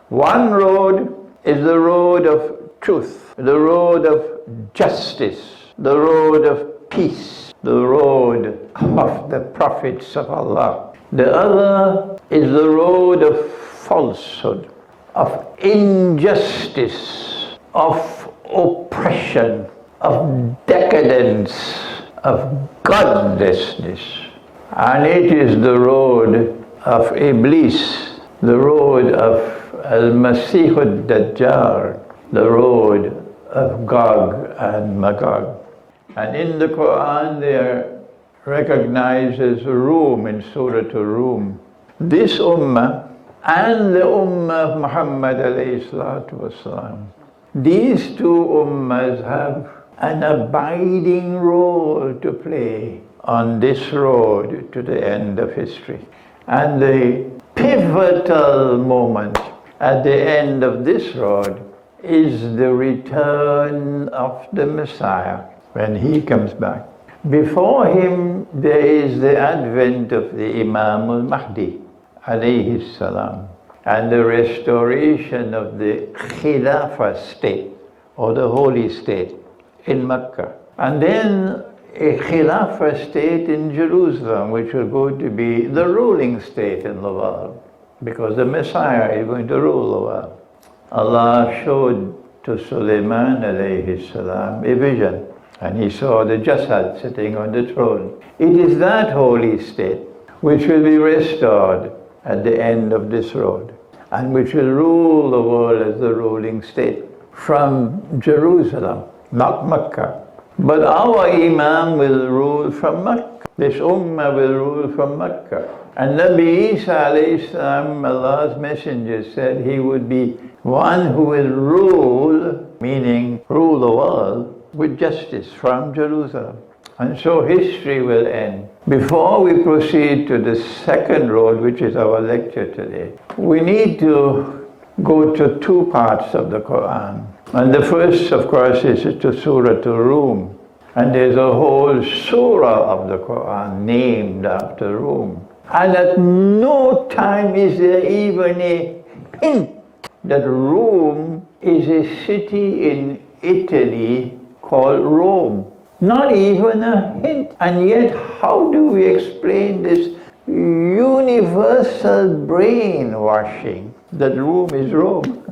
One road is the road of truth, the road of justice, the road of peace, the road of the prophets of Allah. The other is the road of falsehood, of injustice, of oppression, of decadence, of godlessness. And it is the road of Iblis, the road of Al-Masih al-Dajjal, the road of Gog and Magog. And in the Quran they are recognized as Rum in Surah Rum. This ummah and the ummah of Muhammad alayhi salatu wasalam, these two ummahs have an abiding role to play on this road to the end of history. And the pivotal moment at the end of this road is the return of the Messiah when he comes back. Before him there is the advent of the Imam al-Mahdi alayhi salam and the restoration of the Khilafah state or the holy state in Mecca. And then a Khilafah state in Jerusalem, which will go to be the ruling state in the world, because the Messiah is going to rule the world. Allah showed to Sulaiman alayhi salam a vision, and he saw the Jasad sitting on the throne. It is that holy state which will be restored at the end of this road, and which will rule the world as the ruling state from Jerusalem, not Mecca. But our Imam will rule from Mecca. This Ummah will rule from Mecca. And Nabi Isa alayhi salam, Allah's messenger, said he would be one who will rule, meaning rule the world, with justice from Jerusalem. And so history will end. Before we proceed to the second road, which is our lecture today, we need to go to two parts of the Quran. And the first, of course, is to Surah Rum. And there's a whole surah of the Quran named after Rum. And at no time is there even a hint that Rome is a city in Italy called Rome. Not even a hint. And yet, how do we explain this universal brainwashing that Rome is Rome?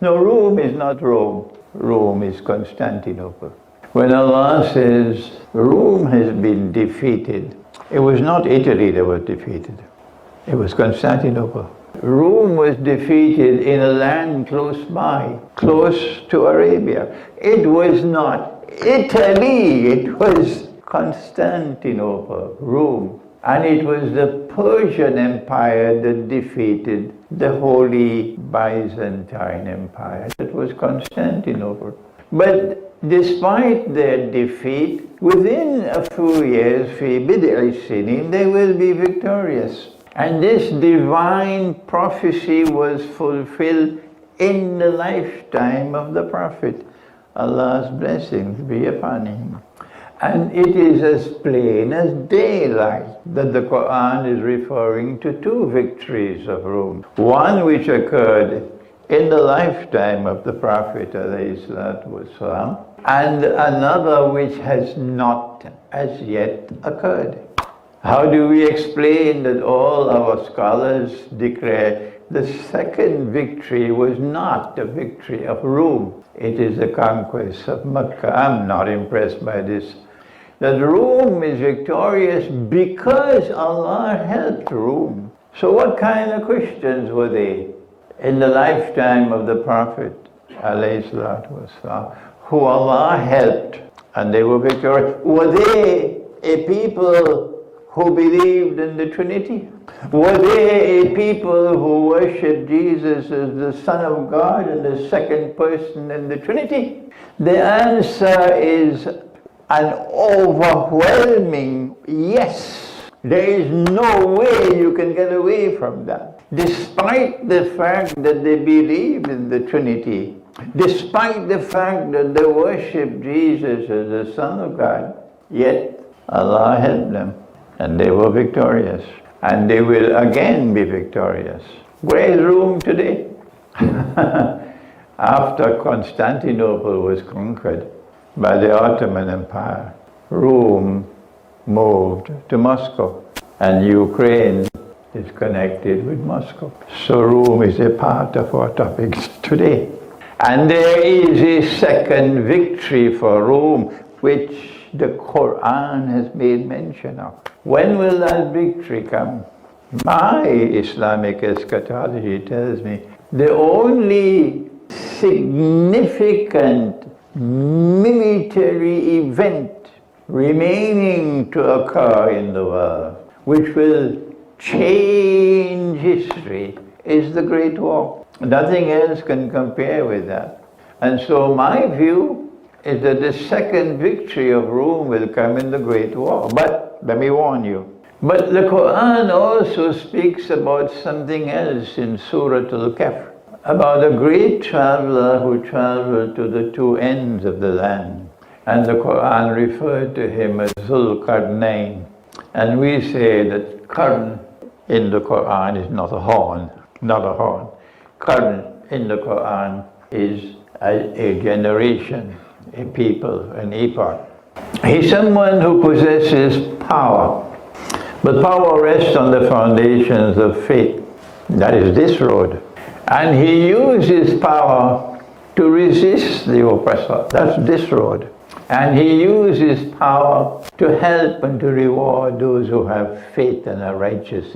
No, Rome is not Rome. Rome is Constantinople. When Allah says Rome has been defeated, it was not Italy that was defeated. It was Constantinople. Rome was defeated in a land close by, close to Arabia. It was not Italy, it was Constantinople, Rome. And it was the Persian Empire that defeated the Holy Byzantine Empire. It was Constantinople. But despite their defeat, within a few years, fi bid'i sinin, they will be victorious. And this divine prophecy was fulfilled in the lifetime of the Prophet. Allah's blessings be upon him. And it is as plain as daylight that the Quran is referring to two victories of Rome. One which occurred in the lifetime of the Prophet ﷺ, and another which has not as yet occurred. How do we explain that all our scholars declare the second victory was not the victory of Rome? It is the conquest of Mecca. I'm not impressed by this. That Rome is victorious because Allah helped Rome. So what kind of Christians were they in the lifetime of the Prophet ﷺ, who Allah helped and they were victorious? Were they a people who believed in the Trinity? Were they a people who worshipped Jesus as the Son of God and the second person in the Trinity? The answer is an overwhelming yes. There is no way you can get away from that. Despite the fact that they believed in the Trinity, despite the fact that they worshipped Jesus as the Son of God, yet Allah helped them and they were victorious. And they will again be victorious. Where is Rome today? After Constantinople was conquered by the Ottoman Empire, Rome moved to Moscow, and Ukraine is connected with Moscow. So Rome is a part of our topics today. And there is a second victory for Rome, which the Quran has made mention of. When will that victory come? My Islamic eschatology tells me the only significant military event remaining to occur in the world, which will change history, is the Great War. Nothing else can compare with that. And so my view is that the second victory of Rome will come in the Great War. But let me warn you, but the Quran also speaks about something else in Surah Al-Kahf, about a great traveler who traveled to the two ends of the land. And the Quran referred to him as Zulqarnain. And we say that Qarn in the Quran is not a horn, not a horn. Qarn in the Quran is a generation, a people, an epoch. He's someone who possesses power. But power rests on the foundations of faith. That is this road. And he uses power to resist the oppressor. That's this road. And he uses power to help and to reward those who have faith and are righteous.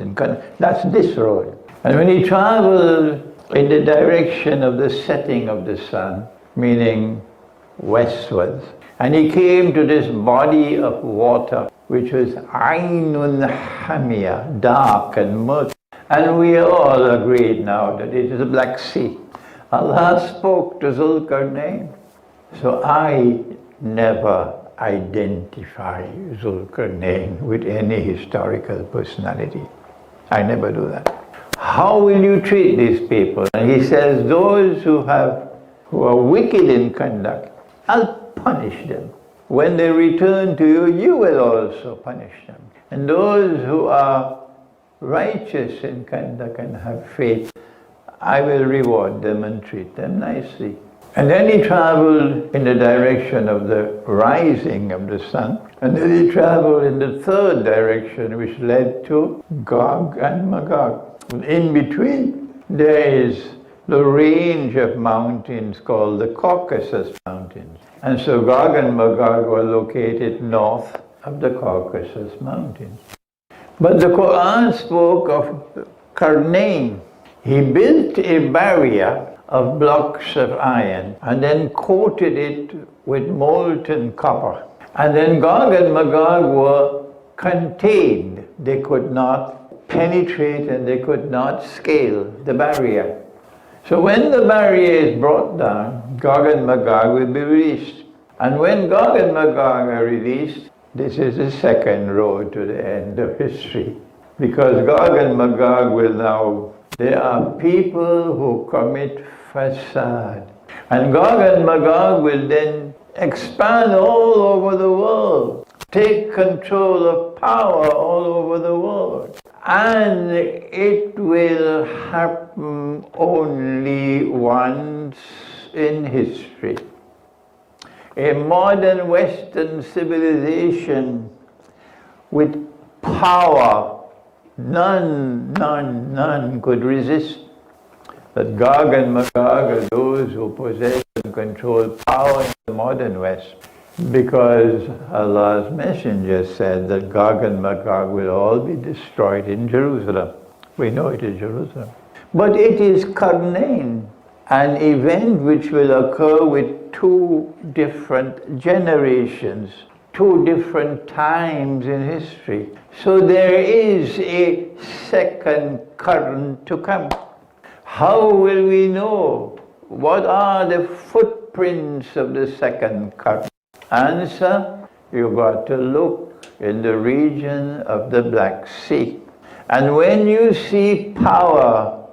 That's this road. And when he traveled in the direction of the setting of the sun, meaning westwards, and he came to this body of water, which was Ainun Hamia, dark and murky. And we all agreed now that it is the Black Sea. Allah spoke to Zulqarnain. So I never identify Zulqarnain with any historical personality. I never do that. How will you treat these people? And he says, those who are wicked in conduct, I'll punish them. When they return to you, you will also punish them. And those who are righteous in conduct and have faith, I will reward them and treat them nicely. And then he traveled in the direction of the rising of the sun. And then he traveled in the third direction, which led to Gog and Magog. In between, there is the range of mountains called the Caucasus Mountains. And so Gog and Magog were located north of the Caucasus Mountains. But the Quran spoke of Qarnain. He built a barrier of blocks of iron and then coated it with molten copper. And then Gog and Magog were contained. They could not penetrate and they could not scale the barrier. So when the barrier is brought down, Gog and Magog will be released. And when Gog and Magog are released, this is the second road to the end of history. Because Gog and Magog will now, there are people who commit fasad. And Gog and Magog will then expand all over the world, take control of power all over the world. And it will happen only once in history. A modern Western civilization with power, none could resist. That Gog and Magog are those who possess and control power in the modern West. Because Allah's Messenger said that Gog and Magog will all be destroyed in Jerusalem. We know it is Jerusalem. But it is Qarnain, an event which will occur with two different generations, two different times in history. So there is a second Qarn to come. How will we know? What are the footprints of the second Qarn? Answer, you've got to look in the region of the Black Sea. And when you see power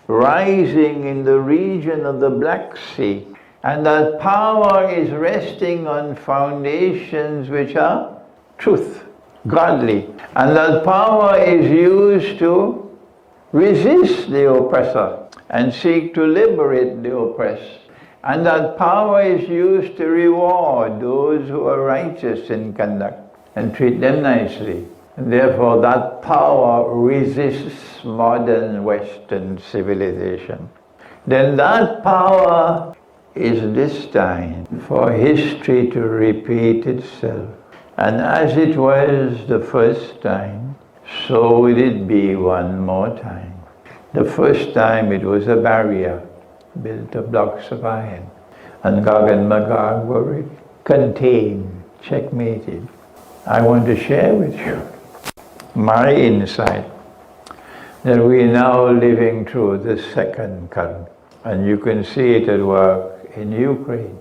rising in the region of the Black Sea, and that power is resting on foundations which are truth, godly, and that power is used to resist the oppressor, and seek to liberate the oppressed. And that power is used to reward those who are righteous in conduct and treat them nicely. And therefore that power resists modern Western civilization. Then that power is destined for history to repeat itself. And as it was the first time, so will it be one more time. The first time it was a barrier built of blocks of iron, and Gog and Magog were contained, checkmated. I want to share with you my insight that we are now living through the second coming, and you can see it at work in Ukraine.